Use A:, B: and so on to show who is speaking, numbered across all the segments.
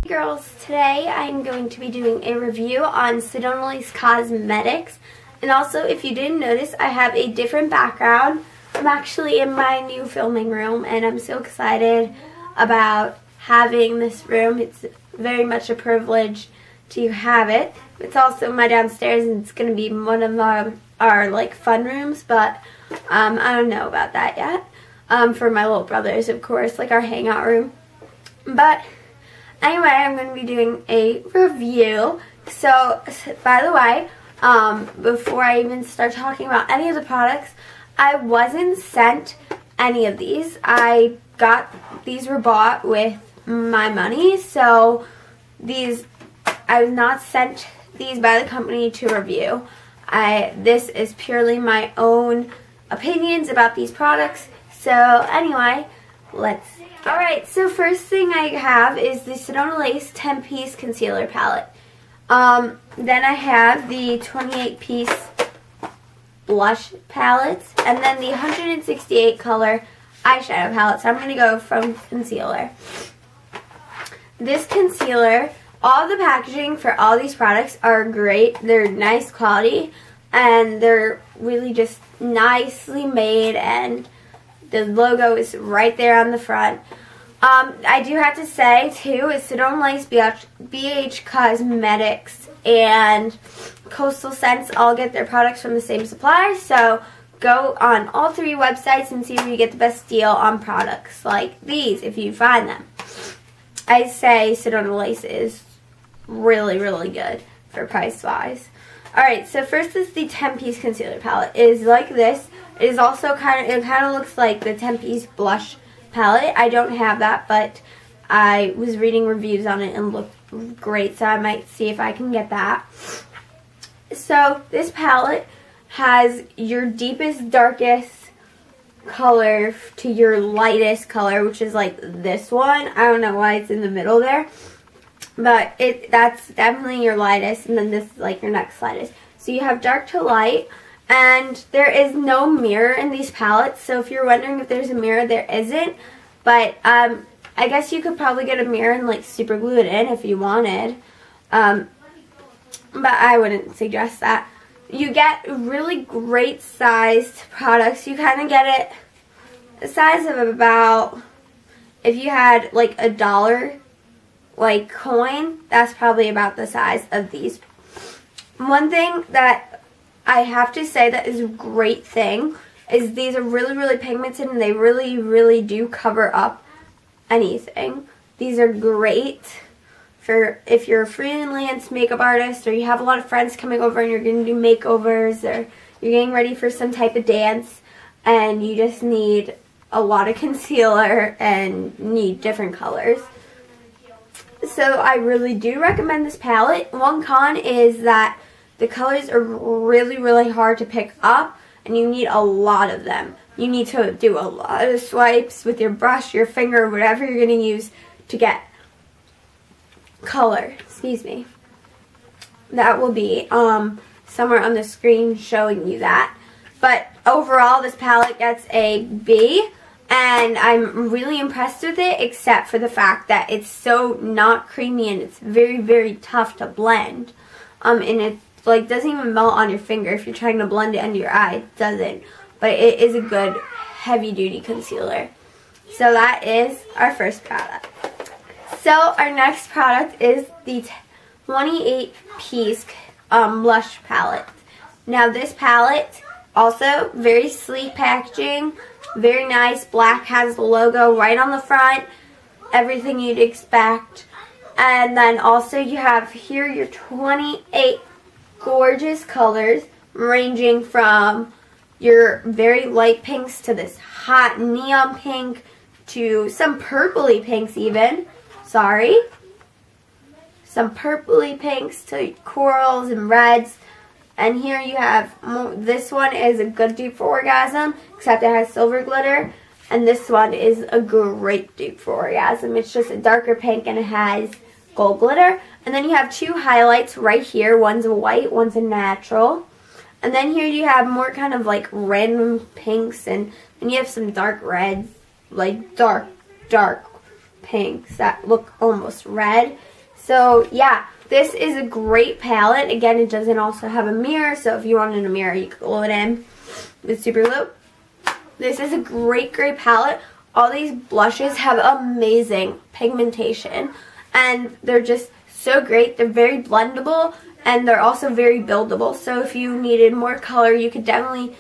A: Girls, today I'm going to be doing a review on Sedona Cosmetics, and also if you didn't notice, I have a different background. I'm actually in my new filming room and I'm so excited about having this room. It's very much a privilege to have it. It's also my downstairs and it's going to be one of our like fun rooms, but I don't know about that yet. For my little brothers, of course, like our hangout room. But anyway, I'm going to be doing a review. So, by the way, before I even start talking about any of the products, I wasn't sent any of these. These were bought with my money, so I was not sent these by the company to review. This is purely my own opinions about these products. So anyway, alright, so first thing I have is the Sedona Lace 10-piece concealer palette. Then I have the 28-piece blush palettes, and then the 168 color eyeshadow palette. So I'm going to go from concealer. This concealer, all the packaging for all these products are great. They're nice quality, and they're really just nicely made, and the logo is right there on the front. I do have to say, too, is Sedona Lace, BH Cosmetics, and Coastal Scents all get their products from the same supplier. So go on all three websites and see where you get the best deal on products like these, if you find them. I say Sedona Lace is really, really good for price-wise. Alright, so first is the 10-piece concealer palette. It is like this. It is also kind of looks like the 10-piece blush palette. I don't have that, but I was reading reviews on it and looked great, so I might see if I can get that. So this palette has your deepest, darkest color to your lightest color, which is like this one. I don't know why it's in the middle there, but that's definitely your lightest, and then this is like your next lightest. So you have dark to light. And there is no mirror in these palettes, so if you're wondering if there's a mirror, there isn't. But I guess you could probably get a mirror and like super glue it in if you wanted. But I wouldn't suggest that. You get really great sized products. You kind of get it the size of about, if you had like a $1 like coin, that's probably about the size of these. One thing that I have to say that is a great thing is these are really, really pigmented, and they really, really do cover up anything. These are great for if you're a freelance makeup artist, or you have a lot of friends coming over and you're going to do makeovers, or you're getting ready for some type of dance and you just need a lot of concealer and need different colors. So I really do recommend this palette. One con is that the colors are really, really hard to pick up, and you need a lot of them. You need to do a lot of swipes with your brush, your finger, whatever you're going to use to get color. Excuse me. That will be somewhere on the screen showing you that. But overall, this palette gets a B, and I'm really impressed with it, except for the fact that it's so not creamy and it's very, very tough to blend. And it like doesn't even melt on your finger. If you're trying to blend it under your eye, it doesn't. But it is a good heavy duty concealer. So that is our first product. So our next product is the 28-piece blush palette. Now this palette, also very sleek packaging, very nice. Black, has the logo right on the front, everything you'd expect. And then also you have here your 28 gorgeous colors, ranging from your very light pinks to this hot neon pink to some purpley pinks even. Sorry. Some purpley pinks to corals and reds. And here you have, this one is a good dupe for Orgasm, except it has silver glitter. And this one is a great dupe for Orgasm. It's just a darker pink and it has gold glitter. And then you have two highlights right here. One's a white, one's a natural. And then here you have more kind of like random pinks, and then you have some dark reds, like dark dark pinks that look almost red. So yeah, this is a great palette. Again, it doesn't also have a mirror, so if you wanted a mirror, you could glue it in with super glue. This is a great, great palette. All these blushes have amazing pigmentation, and they're just so great. They're very blendable, and they're also very buildable. So if you needed more color, you could definitely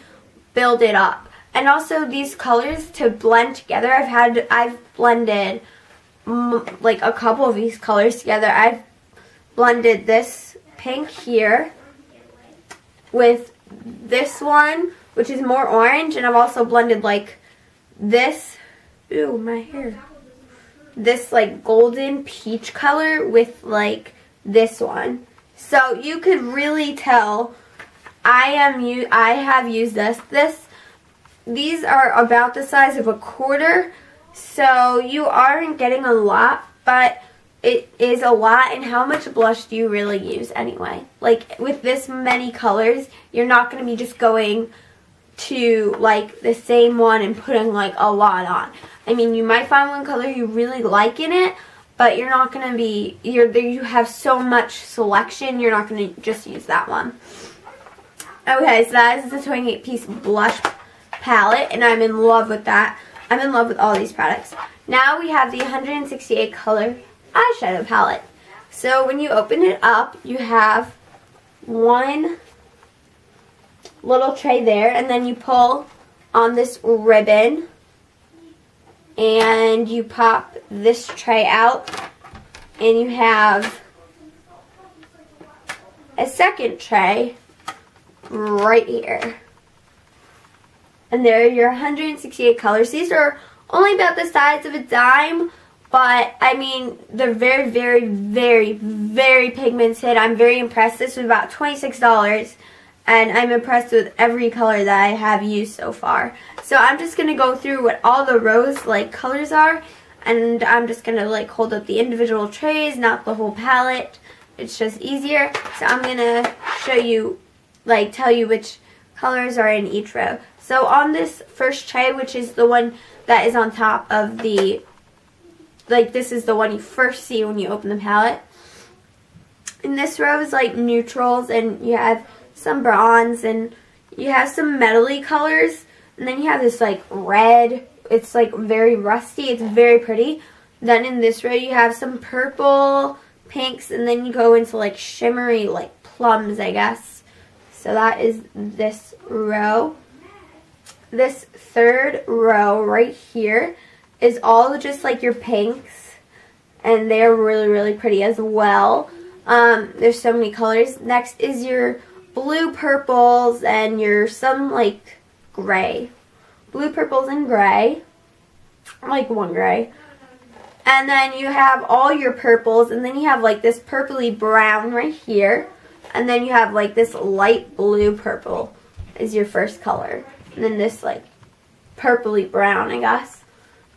A: build it up. And also these colors to blend together, I've blended like a couple of these colors together. I've blended this pink here with this one, which is more orange, and I've also blended like this, ooh, my hair, this like golden peach color with like this one. So you could really tell I have used this. These are about the size of a quarter, so you aren't getting a lot, but it is a lot. And how much blush do you really use anyway? Like with this many colors, you're not going to be just going to like the same one and putting like a lot on. I mean, you might find one color you really like in it, but you're not going to be, you have so much selection, you're not going to just use that one. Okay, so that is the 28-piece blush palette, and I'm in love with that. I'm in love with all these products. Now we have the 168 color eyeshadow palette. So when you open it up, you have one little tray there, and then you pull on this ribbon and you pop this tray out, and you have a second tray right here. And there are your 168 colors. These are only about the size of a dime, but I mean, they're very, very, very, very pigmented. I'm very impressed. This was about $26, and I'm impressed with every color that I have used so far. So I'm just going to go through what all the rose like colors are, and I'm just going to like hold up the individual trays, not the whole palette. It's just easier. So I'm going to show you, like tell you which colors are in each row. So on this first tray, which is the one that is on top of the, like this is the one you first see when you open the palette. In this row is like neutrals, and you have some bronze, and you have some metally colors, and then you have this like red. It's like very rusty. It's very pretty. Then in this row you have some purple, pinks, and then you go into like shimmery like plums, I guess. So that is this row. This third row right here is all just like your pinks, and they're really, really pretty as well. There's so many colors. Next is your blue purples and your some like gray. Blue purples and gray. Like one gray. And then you have all your purples, and then you have like this purpley brown right here. And then you have like this light blue purple is your first color. And then this like purpley brown, I guess.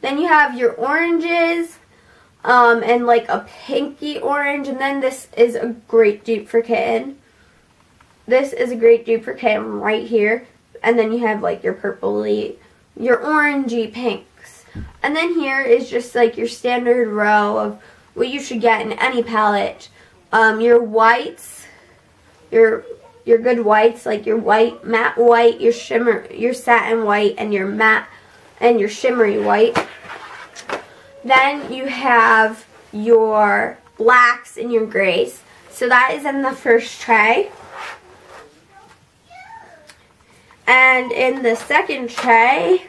A: Then you have your oranges, and like a pinky orange. And then this is a great dupe for kitten. This is a great dupe for kitten right here. And then you have like your purpley, your orangey pinks. And then here is just like your standard row of what you should get in any palette. Your whites, your good whites, like your white, matte white, your shimmer, your satin white, and your matte and your shimmery white. Then you have your blacks and your grays. So that is in the first tray. And in the second tray,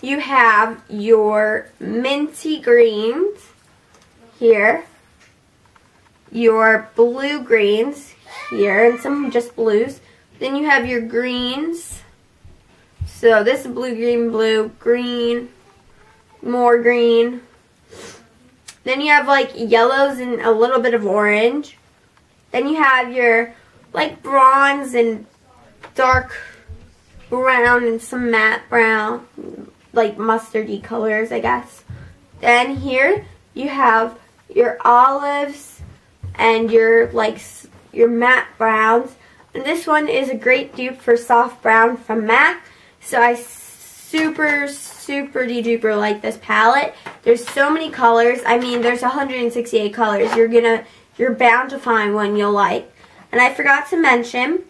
A: you have your minty greens here, your blue greens here, and some just blues. Then you have your greens. So this is blue, green, more green. Then you have like yellows and a little bit of orange. Then you have your like bronze and dark brown and some matte brown, like mustardy colors, I guess. Then here you have your olives and your like your matte browns. And this one is a great dupe for soft brown from MAC. So I super duper like this palette. There's so many colors. I mean, there's 168 colors. You're bound to find one you'll like. And I forgot to mention,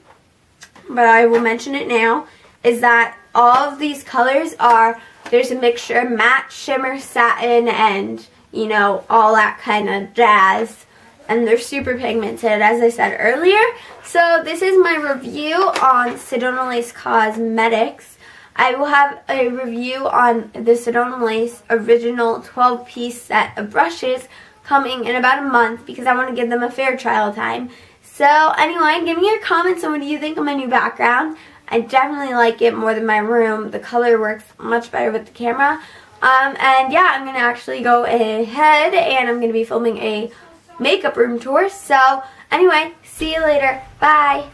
A: but I will mention it now, is that all of these colors there's a mixture of matte, shimmer, satin, and, you know, all that kind of jazz. And they're super pigmented, as I said earlier. So this is my review on Sedona Lace Cosmetics. I will have a review on the Sedona Lace original 12-piece set of brushes coming in about a month because I want to give them a fair trial time. So anyway, give me your comments on what you think of my new background. I definitely like it more than my room. The color works much better with the camera. And yeah, I'm going to actually go ahead and I'm going to be filming a makeup room tour. So anyway, see you later. Bye.